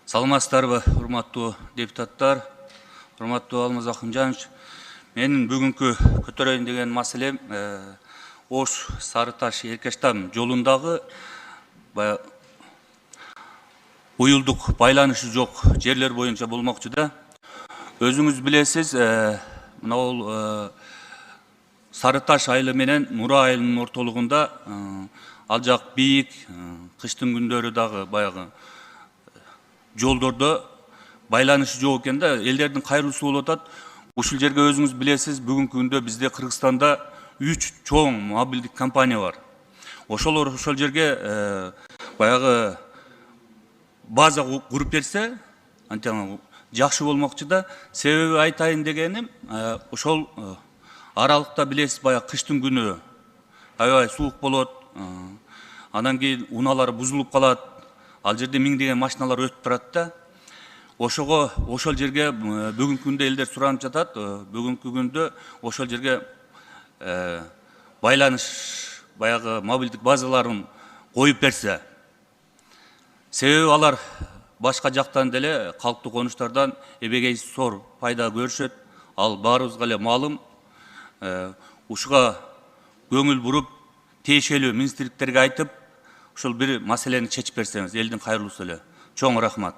Саламатсыздарбы, урматтуу депутаттар, урматтуу Алмаз Акынжанович. Менин бүгүнкү көтөрөйүн деген маселем Ош Сарыташ Эркештам жолундагы уюлдук байланышы жок жерлер боюнча болмокчу да. Өзүңүз билесиз, мына бул Сарыташ айылы менен Нура айылынын ортолугунда ал жак бийик, кыштын күндөрү дагы баягы жолдордо байланышы жок экен да, элдердин кайрылуусу болуп атат. Ушул жерге өзүңүз билесиз, бүгүнкү күндө бизде Кыргызстанда 3 чоң мобилдик компания бар. Ошол жерге баягы база куруп берсе, антип жакшы болмокчу да. Себеби айтайын дегеним, ошол аралыкта билесиз, баягы кыштын күнү аябай суук болот, анан кийин унаалар бузулуп калат. Ал жерде миңдеген машиналар өтүп турат да. Ошол жерге бүгүнкү күндө элдер суранып жатат. Бүгүнкү күндө ошол жерге байланыш баягы мобилдик базаларын коюп берсе. Себеби алар башка жактан деле калктуу конуштардан эбегейсиз зор пайда көрүшөт. Ал баарыбызга эле маалым. Ушуга көңүл буруп, тиешелүү министрликтерге айтып, ушул бир маселени чечип берсеңиз, элдин кайрылуусу эле. Чоң рахмат.